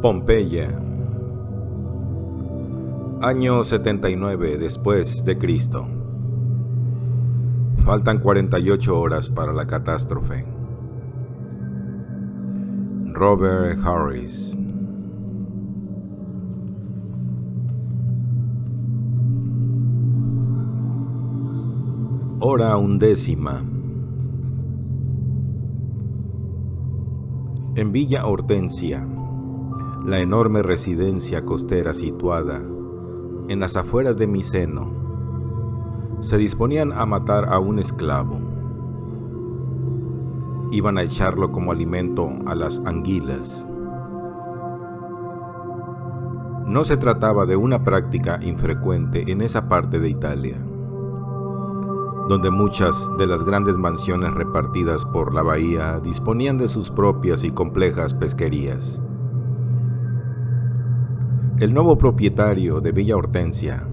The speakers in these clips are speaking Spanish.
Pompeya, año 79 después de Cristo. Faltan 48 horas para la catástrofe. Robert Harris. Hora 11. En Villa Hortensia, la enorme residencia costera situada en las afueras de Miceno, se disponían a matar a un esclavo. Iban a echarlo como alimento a las anguilas. No se trataba de una práctica infrecuente en esa parte de Italia, donde muchas de las grandes mansiones repartidas por la bahía disponían de sus propias y complejas pesquerías. El nuevo propietario de Villa Hortensia,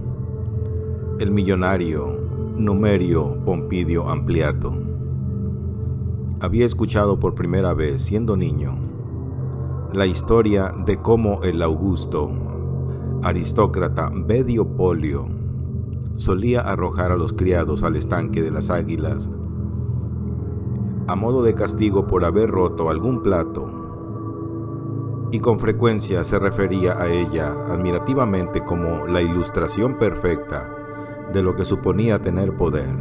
el millonario Numerio Pompidio Ampliato, había escuchado por primera vez, siendo niño, la historia de cómo el augusto aristócrata Bedio Polio solía arrojar a los criados al estanque de las águilas a modo de castigo por haber roto algún plato, y con frecuencia se refería a ella admirativamente como la ilustración perfecta de lo que suponía tener poder.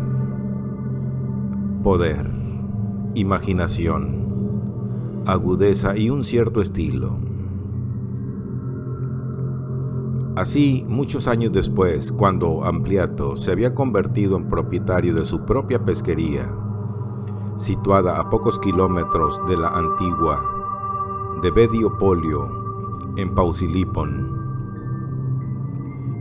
Poder, imaginación, agudeza y un cierto estilo. Así, muchos años después, cuando Ampliato se había convertido en propietario de su propia pesquería, situada a pocos kilómetros de la antigua de Bedio Polio en Pausilipon,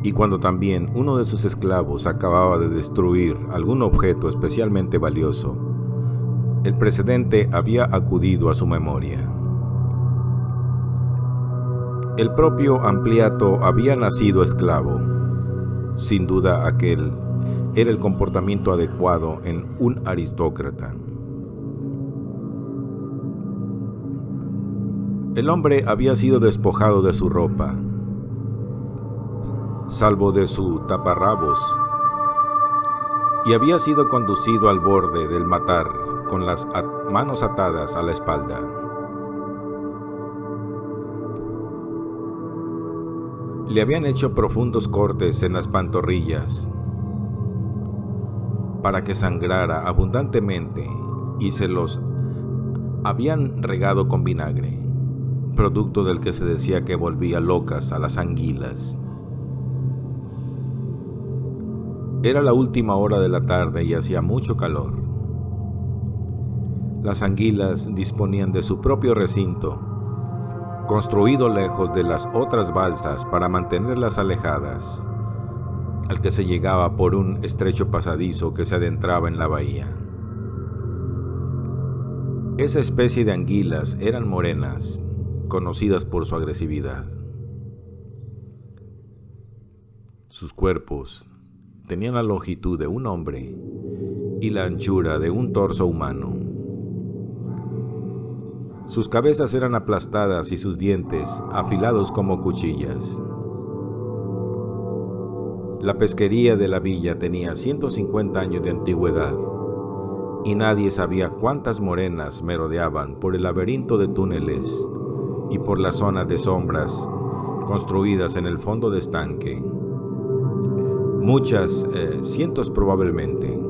y cuando también uno de sus esclavos acababa de destruir algún objeto especialmente valioso, el precedente había acudido a su memoria. El propio Ampliato había nacido esclavo. Sin duda aquel era el comportamiento adecuado en un aristócrata. El hombre había sido despojado de su ropa, salvo de su taparrabos, y había sido conducido al borde del matar con las manos atadas a la espalda. Le habían hecho profundos cortes en las pantorrillas para que sangrara abundantemente y se los habían regado con vinagre, producto del que se decía que volvía locas a las anguilas. Era la última hora de la tarde y hacía mucho calor. Las anguilas disponían de su propio recinto, construido lejos de las otras balsas para mantenerlas alejadas, al que se llegaba por un estrecho pasadizo que se adentraba en la bahía. Esa especie de anguilas eran morenas, conocidas por su agresividad. Sus cuerpos tenían la longitud de un hombre y la anchura de un torso humano. Sus cabezas eran aplastadas y sus dientes afilados como cuchillas. La pesquería de la villa tenía 150 años de antigüedad y nadie sabía cuántas morenas merodeaban por el laberinto de túneles y por las zonas de sombras construidas en el fondo de estanque. Muchas, cientos probablemente.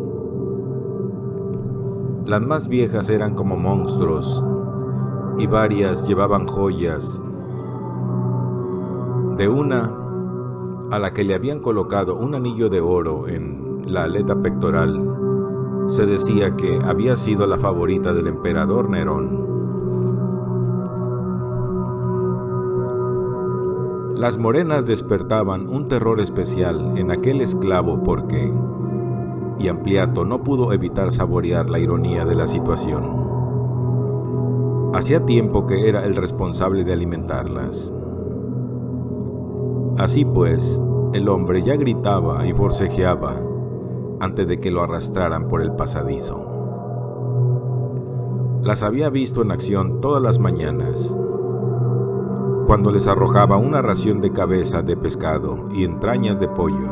Las más viejas eran como monstruos y varias llevaban joyas. De una, a la que le habían colocado un anillo de oro en la aleta pectoral, se decía que había sido la favorita del emperador Nerón. Las morenas despertaban un terror especial en aquel esclavo porque, y Ampliato no pudo evitar saborear la ironía de la situación, hacía tiempo que era el responsable de alimentarlas. Así pues, el hombre ya gritaba y forcejeaba antes de que lo arrastraran por el pasadizo. Las había visto en acción todas las mañanas, cuando les arrojaba una ración de cabeza de pescado y entrañas de pollo.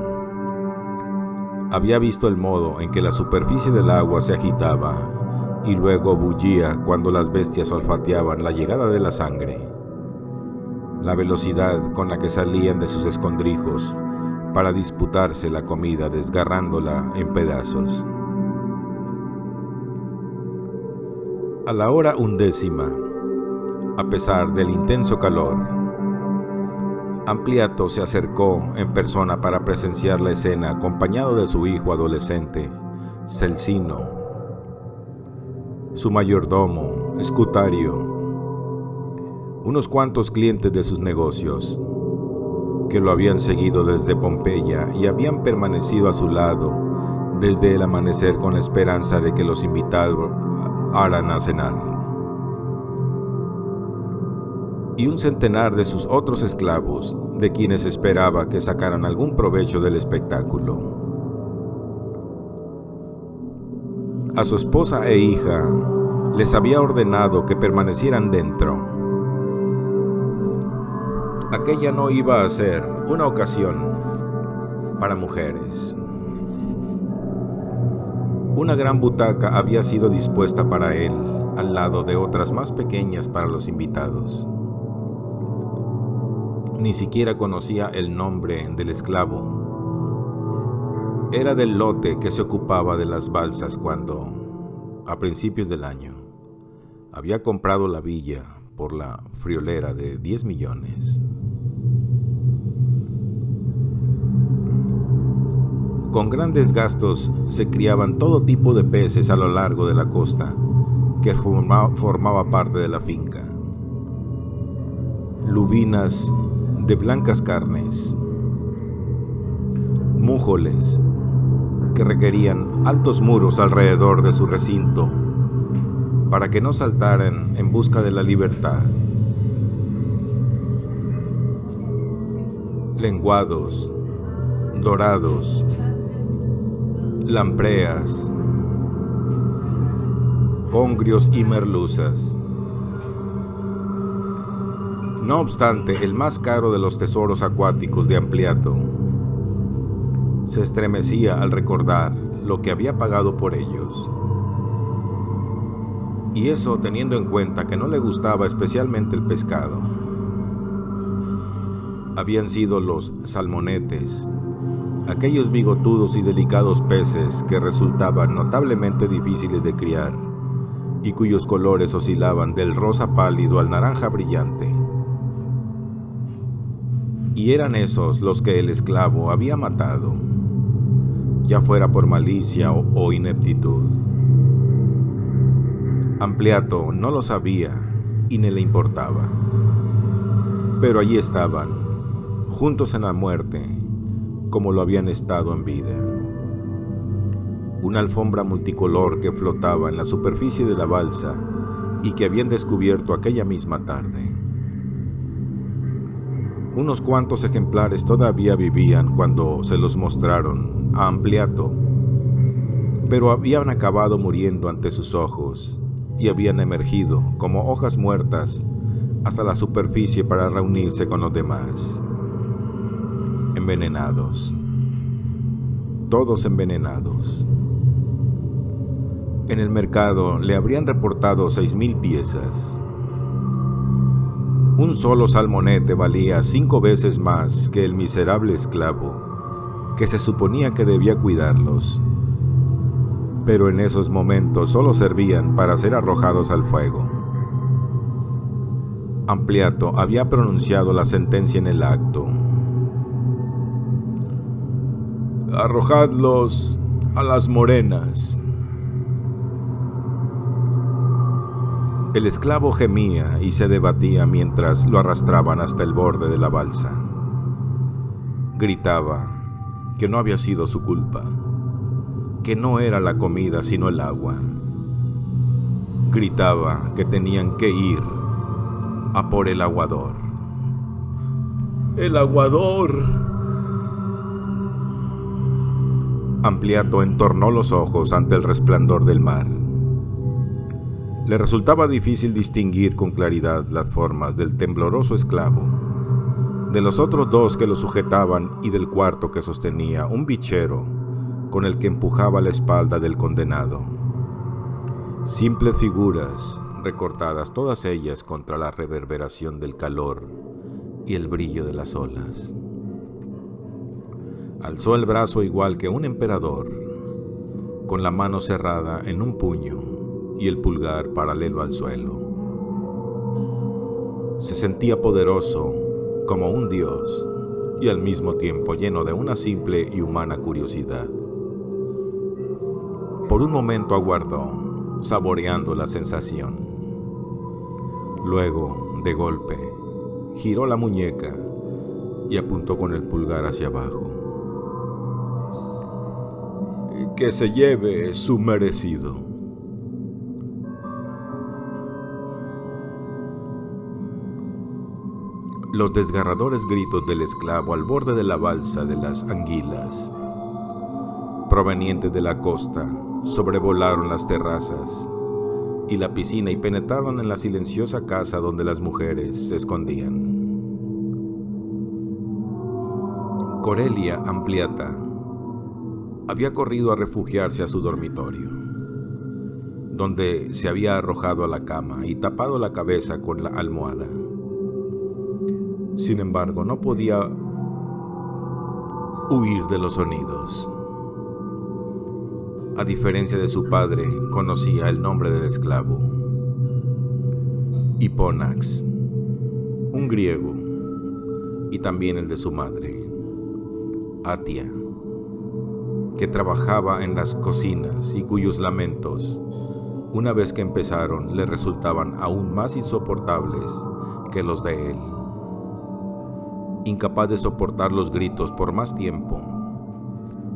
Había visto el modo en que la superficie del agua se agitaba y luego bullía cuando las bestias olfateaban la llegada de la sangre, la velocidad con la que salían de sus escondrijos para disputarse la comida desgarrándola en pedazos. A la hora 11, a pesar del intenso calor, Ampliato se acercó en persona para presenciar la escena acompañado de su hijo adolescente, Celcino, su mayordomo, Escutario, unos cuantos clientes de sus negocios, que lo habían seguido desde Pompeya y habían permanecido a su lado desde el amanecer con la esperanza de que los invitaran a cenar. Y un centenar de sus otros esclavos, de quienes esperaba que sacaran algún provecho del espectáculo. A su esposa e hija les había ordenado que permanecieran dentro. Aquella no iba a ser una ocasión para mujeres. Una gran butaca había sido dispuesta para él, al lado de otras más pequeñas para los invitados. Ni siquiera conocía el nombre del esclavo. Era del lote que se ocupaba de las balsas cuando, a principios del año, había comprado la villa por la friolera de 10 millones. Con grandes gastos se criaban todo tipo de peces a lo largo de la costa que formaba parte de la finca. Lubinas de blancas carnes, mújoles que requerían altos muros alrededor de su recinto para que no saltaran en busca de la libertad, lenguados, dorados, lampreas, congrios y merluzas. No obstante, el más caro de los tesoros acuáticos de Ampliato se estremecía al recordar lo que había pagado por ellos. Y eso teniendo en cuenta que no le gustaba especialmente el pescado. Habían sido los salmonetes, aquellos bigotudos y delicados peces que resultaban notablemente difíciles de criar y cuyos colores oscilaban del rosa pálido al naranja brillante. Y eran esos los que el esclavo había matado, ya fuera por malicia o ineptitud. Ampliato no lo sabía y ni le importaba, pero allí estaban, juntos en la muerte, como lo habían estado en vida. Una alfombra multicolor que flotaba en la superficie de la balsa y que habían descubierto aquella misma tarde. Unos cuantos ejemplares todavía vivían cuando se los mostraron a Ampliato, pero habían acabado muriendo ante sus ojos y habían emergido como hojas muertas hasta la superficie para reunirse con los demás. Envenenados. Todos envenenados. En el mercado le habrían reportado 6,000 piezas. Un solo salmonete valía 5 veces más que el miserable esclavo, que se suponía que debía cuidarlos. Pero en esos momentos solo servían para ser arrojados al fuego. Ampliato había pronunciado la sentencia en el acto. Arrojadlos a las morenas. El esclavo gemía y se debatía mientras lo arrastraban hasta el borde de la balsa. Gritaba que no había sido su culpa, que no era la comida sino el agua. Gritaba que tenían que ir a por el aguador. ¡El aguador! Ampliato entornó los ojos ante el resplandor del mar. Le resultaba difícil distinguir con claridad las formas del tembloroso esclavo. de los otros dos que lo sujetaban y del cuarto que sostenía un bichero con el que empujaba la espalda del condenado. Simples figuras, recortadas todas ellas contra la reverberación del calor y el brillo de las olas. Alzó el brazo igual que un emperador, con la mano cerrada en un puño y el pulgar paralelo al suelo. Se sentía poderoso como un dios y al mismo tiempo lleno de una simple y humana curiosidad. Por un momento aguardó, saboreando la sensación. Luego, de golpe, giró la muñeca y apuntó con el pulgar hacia abajo. Que se lleve su merecido. Los desgarradores gritos del esclavo al borde de la balsa de las anguilas, provenientes de la costa, sobrevolaron las terrazas y la piscina y penetraron en la silenciosa casa donde las mujeres se escondían. Corelia Ampliata había corrido a refugiarse a su dormitorio, donde se había arrojado a la cama y tapado la cabeza con la almohada. Sin embargo, no podía huir de los sonidos. A diferencia de su padre, conocía el nombre del esclavo: Hipónax, un griego, y también el de su madre, Atia, que trabajaba en las cocinas y cuyos lamentos, una vez que empezaron, le resultaban aún más insoportables que los de él. Incapaz de soportar los gritos por más tiempo,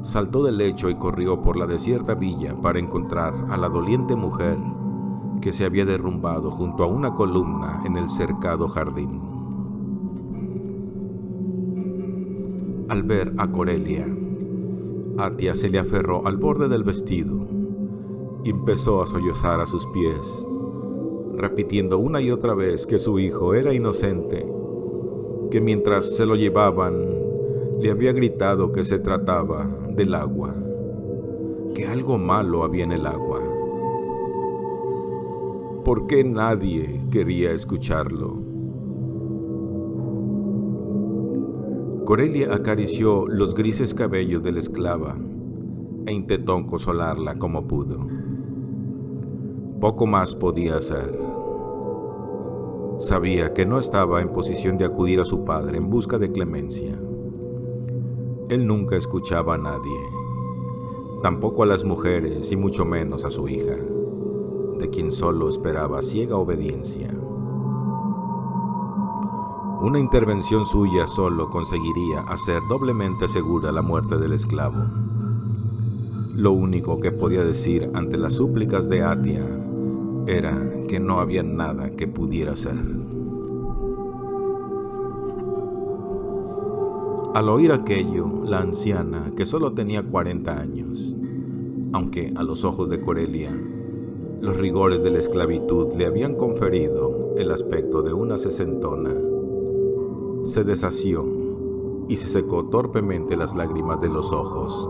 saltó del lecho y corrió por la desierta villa para encontrar a la doliente mujer que se había derrumbado junto a una columna en el cercado jardín. Al ver a Corelia, Atia se le aferró al borde del vestido y empezó a sollozar a sus pies, repitiendo una y otra vez que su hijo era inocente, que mientras se lo llevaban le había gritado que se trataba del agua, que algo malo había en el agua. ¿Por qué nadie quería escucharlo? Corelia acarició los grises cabellos de la esclava e intentó consolarla como pudo. Poco más podía hacer. Sabía que no estaba en posición de acudir a su padre en busca de clemencia. Él nunca escuchaba a nadie, tampoco a las mujeres y mucho menos a su hija, de quien solo esperaba ciega obediencia. Una intervención suya solo conseguiría hacer doblemente segura la muerte del esclavo. Lo único que podía decir ante las súplicas de Atia era que no había nada que pudiera hacer. Al oír aquello, la anciana, que solo tenía 40 años, aunque a los ojos de Corelia, los rigores de la esclavitud le habían conferido el aspecto de una sesentona, se desasió y se secó torpemente las lágrimas de los ojos.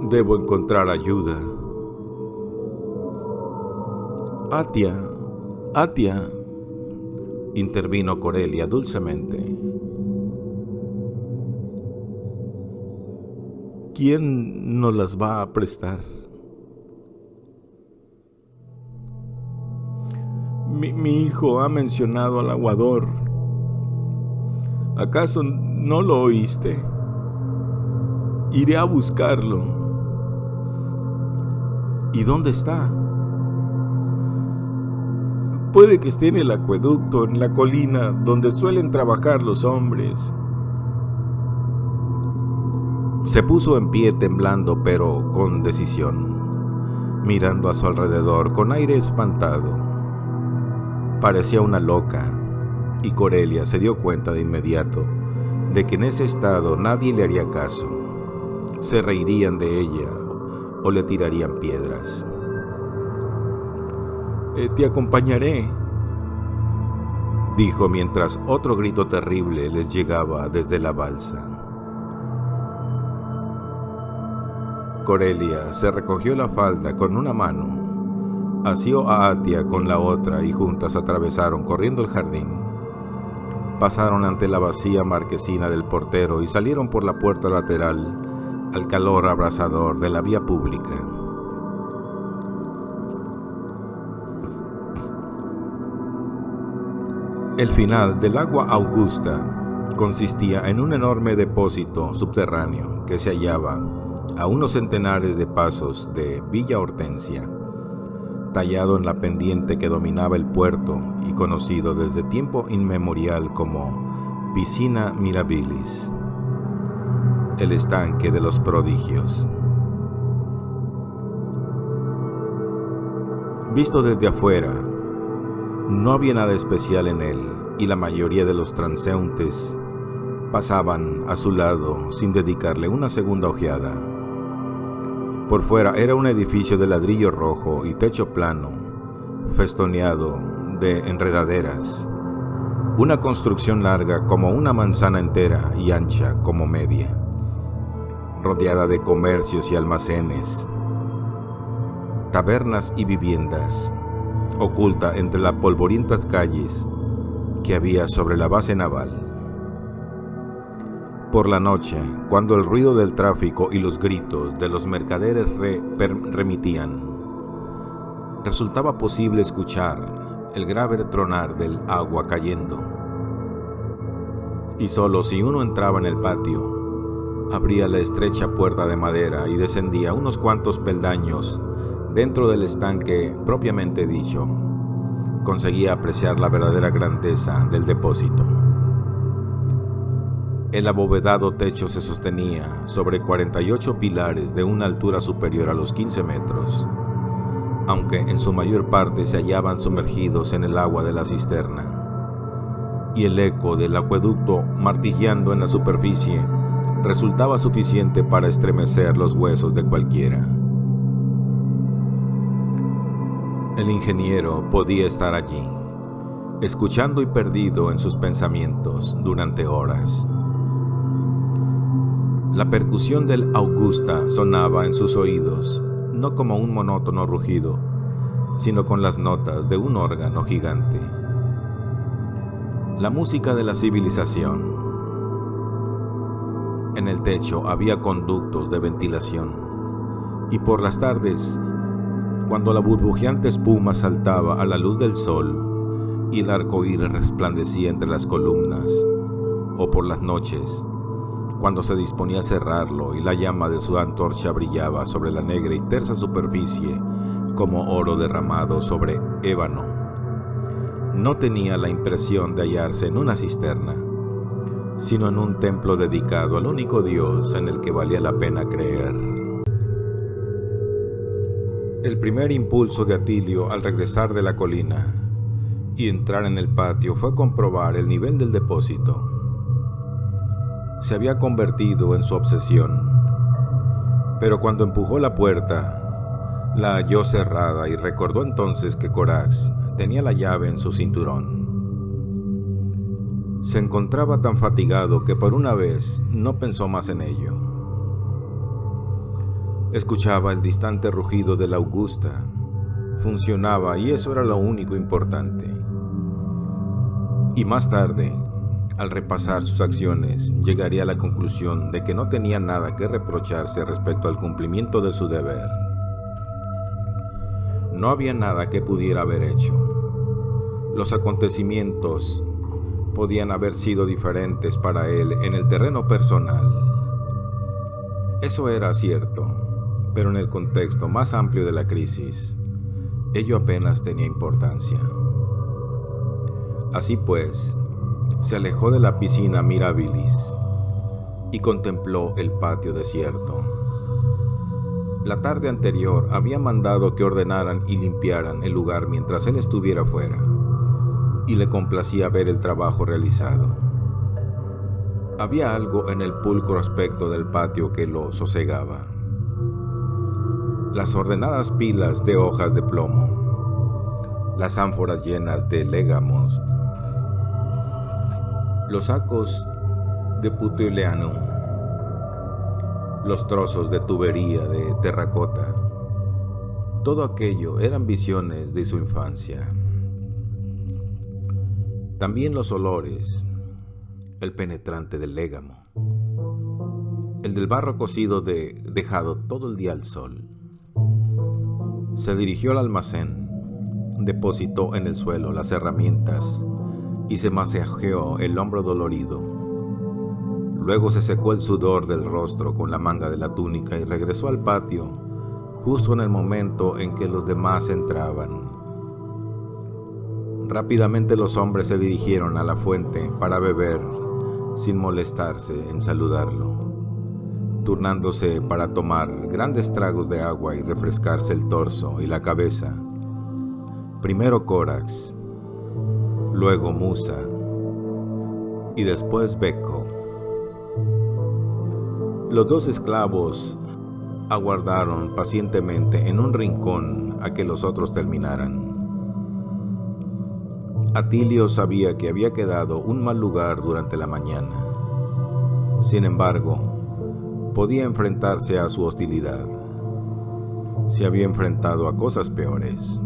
Debo encontrar ayuda. Atia, intervino Corelia dulcemente. ¿Quién nos las va a prestar? Mi hijo ha mencionado al aguador. ¿Acaso no lo oíste? Iré a buscarlo. ¿Y dónde está? Puede que esté en el acueducto, en la colina donde suelen trabajar los hombres. Se puso en pie temblando, pero con decisión, mirando a su alrededor con aire espantado. Parecía una loca, y Corelia se dio cuenta de inmediato de que en ese estado nadie le haría caso. Se reirían de ella o le tirarían piedras. Te acompañaré, dijo mientras otro grito terrible les llegaba desde la balsa. Corelia se recogió la falda con una mano, asió a Atia con la otra y juntas atravesaron corriendo el jardín. Pasaron ante la vacía marquesina del portero y salieron por la puerta lateral al calor abrasador de la vía pública. El final del agua Augusta consistía en un enorme depósito subterráneo que se hallaba a unos centenares de pasos de Villa Hortensia, tallado en la pendiente que dominaba el puerto y conocido desde tiempo inmemorial como Piscina Mirabilis, el estanque de los prodigios. Visto desde afuera, no había nada especial en él y la mayoría de los transeúntes pasaban a su lado sin dedicarle una segunda ojeada. Por fuera era un edificio de ladrillo rojo y techo plano, festoneado de enredaderas, una construcción larga como una manzana entera y ancha como media, rodeada de comercios y almacenes, tabernas y viviendas, oculta entre las polvorientas calles que había sobre la base naval. Por la noche, cuando el ruido del tráfico y los gritos de los mercaderes remitían, resultaba posible escuchar el grave tronar del agua cayendo. Y solo si uno entraba en el patio, abría la estrecha puerta de madera y descendía unos cuantos peldaños dentro del estanque propiamente dicho, conseguía apreciar la verdadera grandeza del depósito. El abovedado techo se sostenía sobre 48 pilares de una altura superior a los 15 metros, aunque en su mayor parte se hallaban sumergidos en el agua de la cisterna, y el eco del acueducto martilleando en la superficie resultaba suficiente para estremecer los huesos de cualquiera. El ingeniero podía estar allí, escuchando y perdido en sus pensamientos durante horas. La percusión del Augusta sonaba en sus oídos, no como un monótono rugido, sino con las notas de un órgano gigante. La música de la civilización. En el techo había conductos de ventilación, y por las tardes, cuando la burbujeante espuma saltaba a la luz del sol y el arco iris resplandecía entre las columnas, o por las noches, cuando se disponía a cerrarlo y la llama de su antorcha brillaba sobre la negra y tersa superficie como oro derramado sobre ébano, no tenía la impresión de hallarse en una cisterna, sino en un templo dedicado al único Dios en el que valía la pena creer. El primer impulso de Atilio al regresar de la colina y entrar en el patio fue comprobar el nivel del depósito. Se había convertido en su obsesión, pero cuando empujó la puerta, la halló cerrada y recordó entonces que Corax tenía la llave en su cinturón. Se encontraba tan fatigado que por una vez no pensó más en ello. Escuchaba el distante rugido de la Augusta. Funcionaba y eso era lo único importante. Y más tarde, al repasar sus acciones, llegaría a la conclusión de que no tenía nada que reprocharse respecto al cumplimiento de su deber. No había nada que pudiera haber hecho. Los acontecimientos podían haber sido diferentes para él en el terreno personal. Eso era cierto, pero en el contexto más amplio de la crisis, ello apenas tenía importancia. Así pues, se alejó de la piscina Mirabilis y contempló el patio desierto. La tarde anterior había mandado que ordenaran y limpiaran el lugar mientras él estuviera fuera, y le complacía ver el trabajo realizado. Había algo en el pulcro aspecto del patio que lo sosegaba. Las ordenadas pilas de hojas de plomo, las ánforas llenas de légamos, Los sacos de putileano, los trozos de tubería de terracota, todo aquello eran visiones de su infancia. También los olores, el penetrante del légamo, el del barro cocido dejado todo el día al sol. Se dirigió al almacén, depositó en el suelo las herramientas y se masajeó el hombro dolorido. Luego se secó el sudor del rostro con la manga de la túnica y regresó al patio justo en el momento en que los demás entraban. Rápidamente los hombres se dirigieron a la fuente para beber sin molestarse en saludarlo, turnándose para tomar grandes tragos de agua y refrescarse el torso y la cabeza. Primero Corax, luego Musa y después Beko. Los dos esclavos aguardaron pacientemente en un rincón a que los otros terminaran. Atilio sabía que había quedado un mal lugar durante la mañana. Sin embargo, podía enfrentarse a su hostilidad. Se había enfrentado a cosas peores.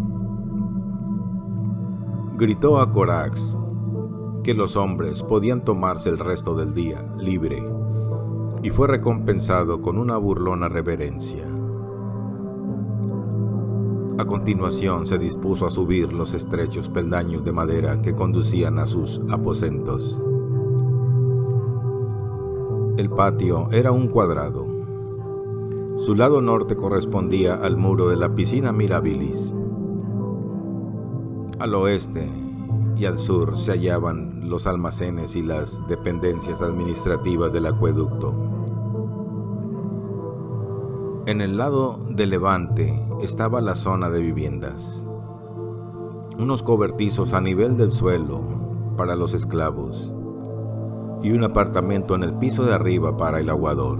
Gritó a Corax que los hombres podían tomarse el resto del día libre y fue recompensado con una burlona reverencia. A continuación se dispuso a subir los estrechos peldaños de madera que conducían a sus aposentos. El patio era un cuadrado. Su lado norte correspondía al muro de la piscina Mirabilis. Al oeste y al sur se hallaban los almacenes y las dependencias administrativas del acueducto. En el lado de levante estaba la zona de viviendas, unos cobertizos a nivel del suelo para los esclavos y un apartamento en el piso de arriba para el aguador.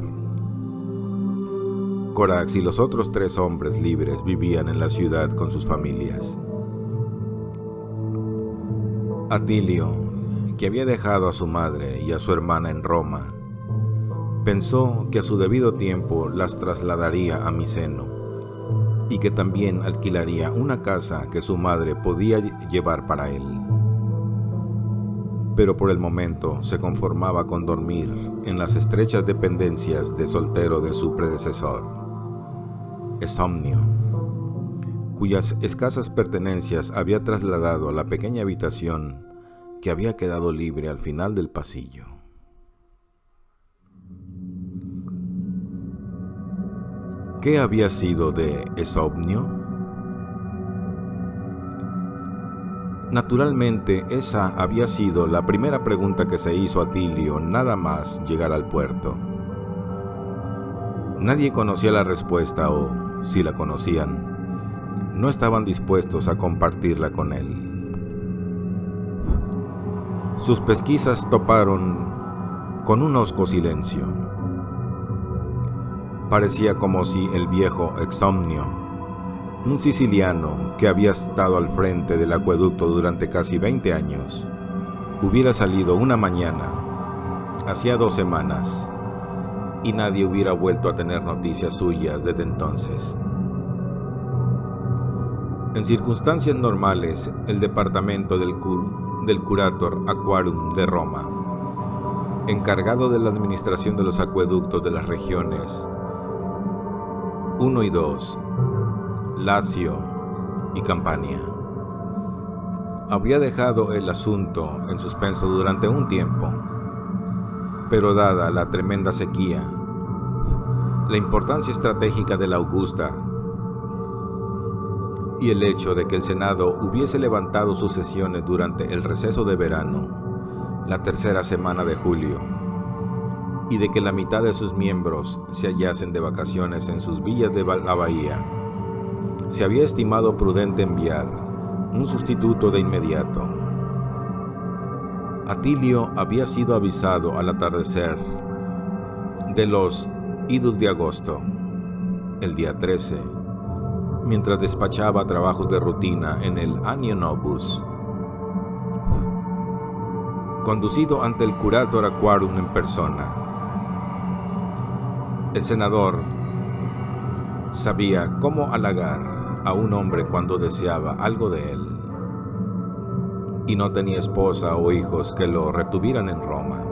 Corax y los otros 3 hombres libres vivían en la ciudad con sus familias. Atilio, que había dejado a su madre y a su hermana en Roma, pensó que a su debido tiempo las trasladaría a Miceno y que también alquilaría una casa que su madre podía llevar para él. Pero por el momento se conformaba con dormir en las estrechas dependencias de soltero de su predecesor, Esomnio, cuyas escasas pertenencias había trasladado a la pequeña habitación que había quedado libre al final del pasillo. ¿Qué había sido de Esomnio? Naturalmente, esa había sido la primera pregunta que se hizo Atilio nada más llegar al puerto. Nadie conocía la respuesta o, si la conocían, no estaban dispuestos a compartirla con él. Sus pesquisas toparon con un hosco silencio. Parecía como si el viejo Esomnio, un siciliano que había estado al frente del acueducto durante casi 20 años, hubiera salido una mañana, hacía 2 semanas, y nadie hubiera vuelto a tener noticias suyas desde entonces. En circunstancias normales, el departamento del Curator Aquarum de Roma, encargado de la administración de los acueductos de las regiones 1 y 2, Lacio y Campania, había dejado el asunto en suspenso durante un tiempo, pero dada la tremenda sequía, la importancia estratégica de la Augusta y el hecho de que el Senado hubiese levantado sus sesiones durante el receso de verano, la 3ª semana de julio, y de que la mitad de sus miembros se hallasen de vacaciones en sus villas de la bahía, se había estimado prudente enviar un sustituto de inmediato. Atilio había sido avisado al atardecer de los idus de agosto, el día 13, mientras despachaba trabajos de rutina en el Anio Novus. conducido ante el curator a quorum en persona. El senador sabía cómo halagar a un hombre cuando deseaba algo de él, y no tenía esposa o hijos que lo retuvieran en Roma.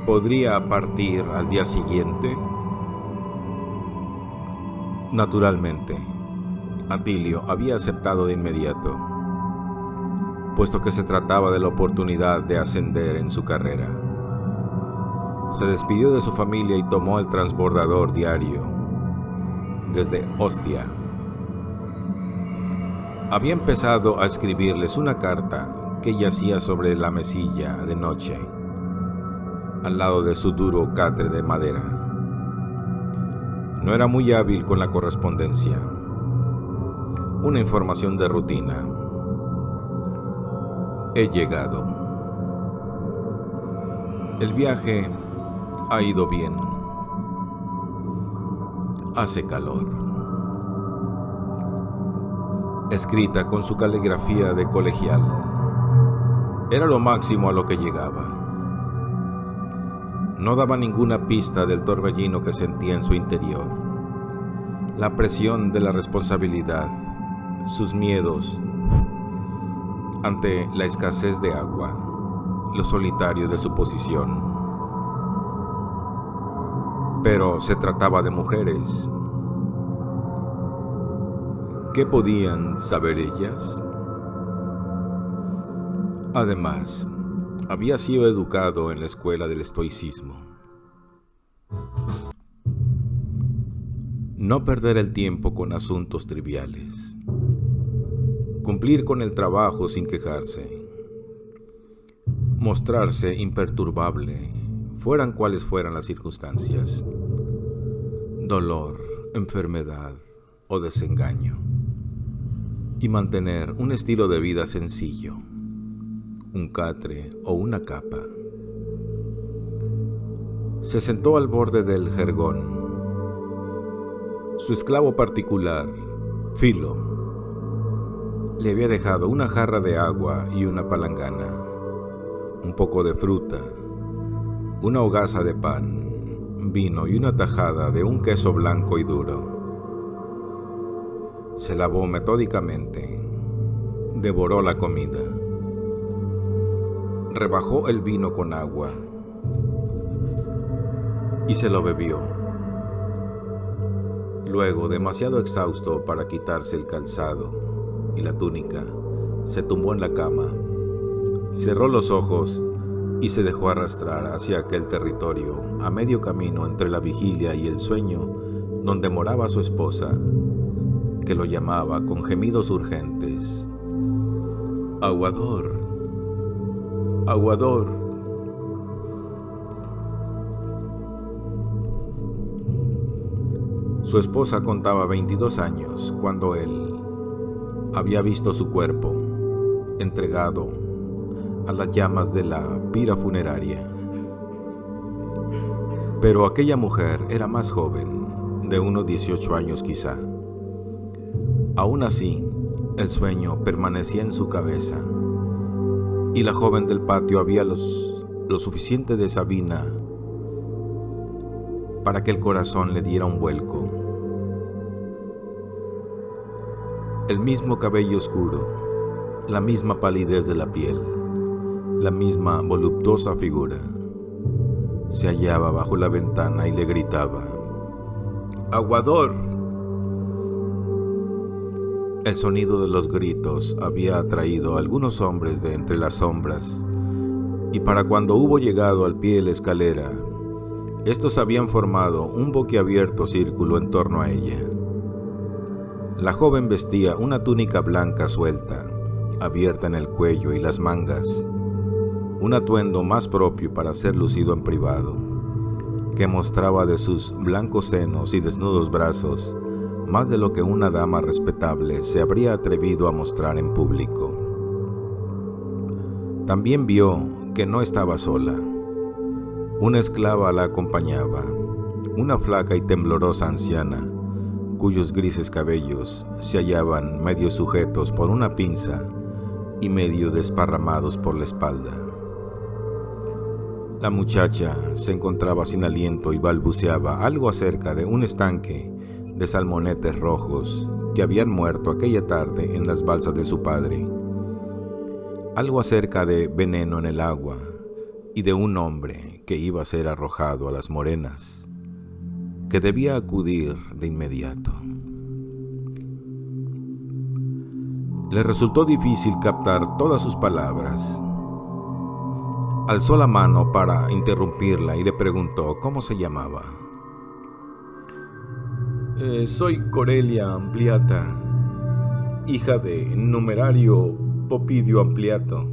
¿Podría partir al día siguiente? Naturalmente, Atilio había aceptado de inmediato, puesto que se trataba de la oportunidad de ascender en su carrera. Se despidió de su familia y tomó el transbordador diario desde Ostia. Había empezado a escribirles una carta que yacía sobre la mesilla de noche, al lado de su duro catre de madera. No era muy hábil con la correspondencia. Una información de rutina. He llegado. El viaje ha ido bien. Hace calor. Escrita con su caligrafía de colegial. Era lo máximo a lo que llegaba. No daba ninguna pista del torbellino que sentía en su interior. La presión de la responsabilidad, sus miedos ante la escasez de agua, lo solitario de su posición. Pero se trataba de mujeres. ¿Qué podían saber ellas? Además, había sido educado en la escuela del estoicismo. No perder el tiempo con asuntos triviales. Cumplir con el trabajo sin quejarse. Mostrarse imperturbable, fueran cuales fueran las circunstancias. Dolor, enfermedad o desengaño. Y mantener un estilo de vida sencillo. Un catre o una capa. Se sentó al borde del jergón. Su esclavo particular, Filo, le había dejado una jarra de agua y una palangana, un poco de fruta, una hogaza de pan, vino y una tajada de un queso blanco y duro. Se lavó metódicamente, devoró la comida, rebajó el vino con agua y se lo bebió. Luego, demasiado exhausto para quitarse el calzado y la túnica, se tumbó en la cama, cerró los ojos y se dejó arrastrar hacia aquel territorio, a medio camino entre la vigilia y el sueño, donde moraba su esposa, que lo llamaba con gemidos urgentes: Aguador, Aguador. Su esposa contaba 22 años cuando él había visto su cuerpo entregado a las llamas de la pira funeraria. Pero aquella mujer era más joven, de unos 18 años quizá. Aún así, el sueño permanecía en su cabeza, y la joven del patio había lo suficiente de Sabina para que el corazón le diera un vuelco. El mismo cabello oscuro, la misma palidez de la piel, la misma voluptuosa figura, se hallaba bajo la ventana y le gritaba: ¡Aguador! El sonido de los gritos había atraído a algunos hombres de entre las sombras, y para cuando hubo llegado al pie de la escalera, estos habían formado un boquiabierto círculo en torno a ella. La joven vestía una túnica blanca suelta, abierta en el cuello y las mangas, un atuendo más propio para ser lucido en privado, que mostraba de sus blancos senos y desnudos brazos más de lo que una dama respetable se habría atrevido a mostrar en público. También vio que no estaba sola. Una esclava la acompañaba, una flaca y temblorosa anciana, cuyos grises cabellos se hallaban medio sujetos por una pinza y medio desparramados por la espalda. La muchacha se encontraba sin aliento y balbuceaba algo acerca de un estanque de salmonetes rojos que habían muerto aquella tarde en las balsas de su padre, algo acerca de veneno en el agua y de un hombre que iba a ser arrojado a las morenas, que debía acudir de inmediato. Le resultó difícil captar todas sus palabras. Alzó la mano para interrumpirla y le preguntó cómo se llamaba. Soy Corelia Ampliata, hija de Numerario Popidio Ampliato,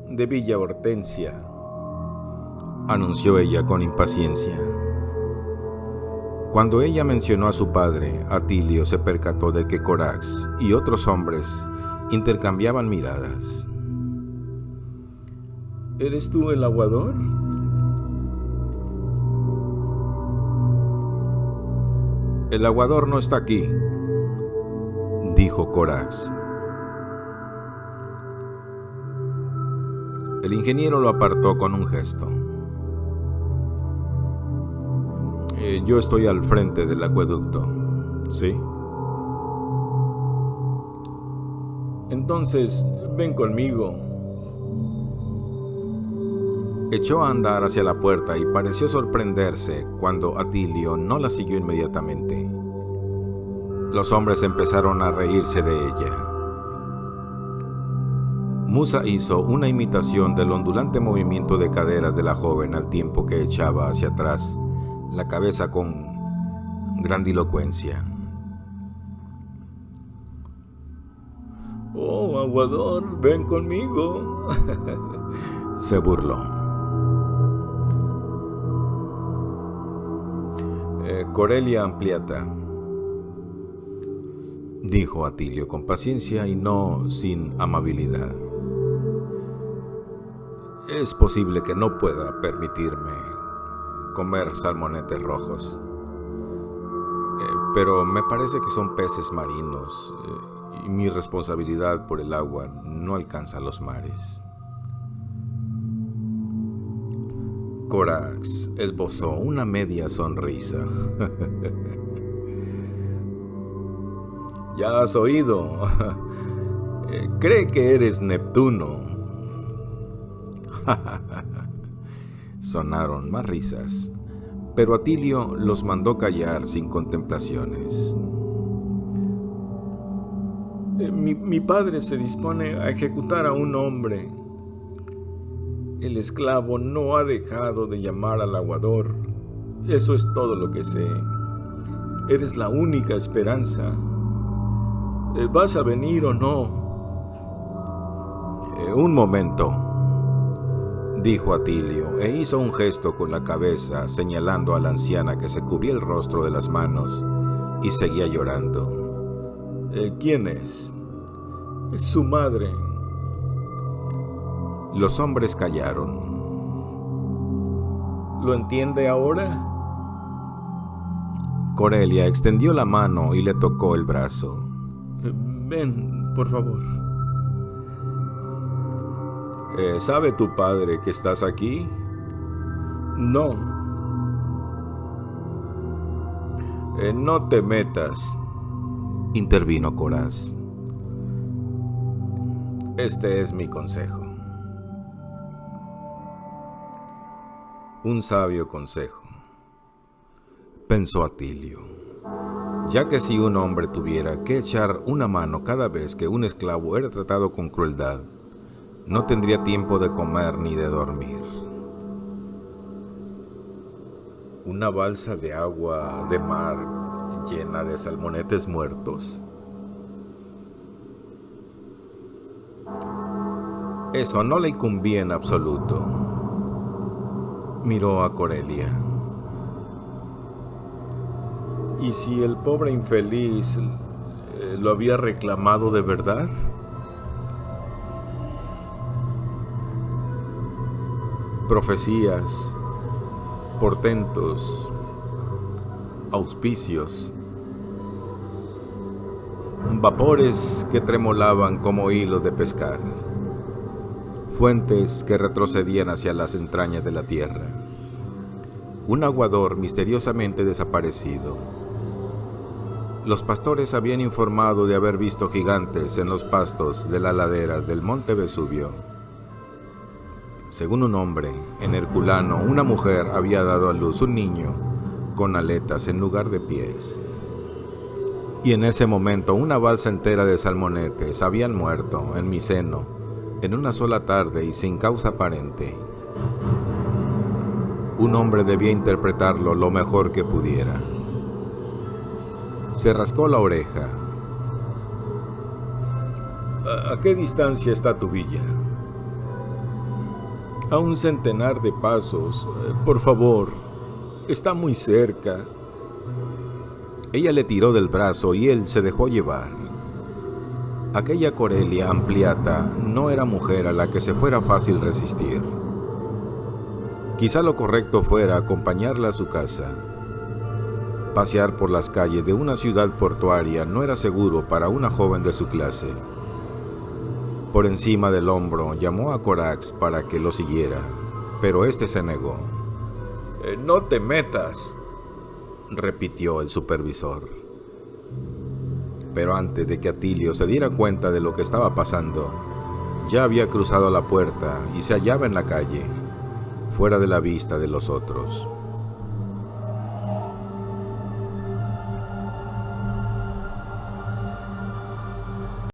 de Villa Hortensia, anunció ella con impaciencia. Cuando ella mencionó a su padre, Atilio se percató de que Corax y otros hombres intercambiaban miradas. ¿Eres tú el aguador? El aguador no está aquí, dijo Corax. El ingeniero lo apartó con un gesto. Yo estoy al frente del acueducto, ¿sí? Entonces, ven conmigo. Echó a andar hacia la puerta y pareció sorprenderse cuando Atilio no la siguió inmediatamente. Los hombres empezaron a reírse de ella. Musa hizo una imitación del ondulante movimiento de caderas de la joven al tiempo que echaba hacia atrás la cabeza con grandilocuencia. «Oh, aguador, ven conmigo», se burló. «Corelia Ampliata», dijo Atilio con paciencia y no sin amabilidad. «Es posible que no pueda permitirme comer salmonetes rojos, pero me parece que son peces marinos y mi responsabilidad por el agua no alcanza los mares». Corax esbozó una media sonrisa. «Ya has oído. Cree que eres Neptuno». Sonaron más risas, pero Atilio los mandó callar sin contemplaciones. Mi padre se dispone a ejecutar a un hombre. El esclavo no ha dejado de llamar al aguador. Eso es todo lo que sé. Eres la única esperanza. ¿Vas a venir o no? Un momento, dijo Atilio, e hizo un gesto con la cabeza señalando a la anciana que se cubría el rostro de las manos y seguía llorando. ¿Quién es? Es su madre. Los hombres callaron. ¿Lo entiende ahora? Corelia extendió la mano y le tocó el brazo. Ven, por favor. ¿Sabe tu padre que estás aquí? No. No te metas, intervino Coraz. Este es mi consejo. Un sabio consejo, pensó Atilio, ya que si un hombre tuviera que echar una mano cada vez que un esclavo era tratado con crueldad, no tendría tiempo de comer ni de dormir. ¿Una balsa de agua de mar llena de salmonetes muertos? Eso no le incumbía en absoluto. Miró a Corelia. ¿Y si el pobre infeliz lo había reclamado de verdad? Profecías, portentos, auspicios, vapores que tremolaban como hilos de pescar, fuentes que retrocedían hacia las entrañas de la tierra, un aguador misteriosamente desaparecido. Los pastores habían informado de haber visto gigantes en los pastos de las laderas del monte Vesubio. Según un hombre, en Herculano, una mujer había dado a luz un niño con aletas en lugar de pies. Y en ese momento una balsa entera de salmonetes habían muerto en mi seno, en una sola tarde y sin causa aparente. Un hombre debía interpretarlo lo mejor que pudiera. Se rascó la oreja. ¿A qué distancia está tu villa? A 1 centenar de pasos. Por favor, está muy cerca. Ella le tiró del brazo y él se dejó llevar. Aquella Corelia Ampliata no era mujer a la que se fuera fácil resistir. Quizá lo correcto fuera acompañarla a su casa. Pasear por las calles de una ciudad portuaria no era seguro para una joven de su clase. Por encima del hombro llamó a Corax para que lo siguiera, pero este se negó. «No te metas», repitió el supervisor. Pero antes de que Atilio se diera cuenta de lo que estaba pasando, ya había cruzado la puerta y se hallaba en la calle, fuera de la vista de los otros.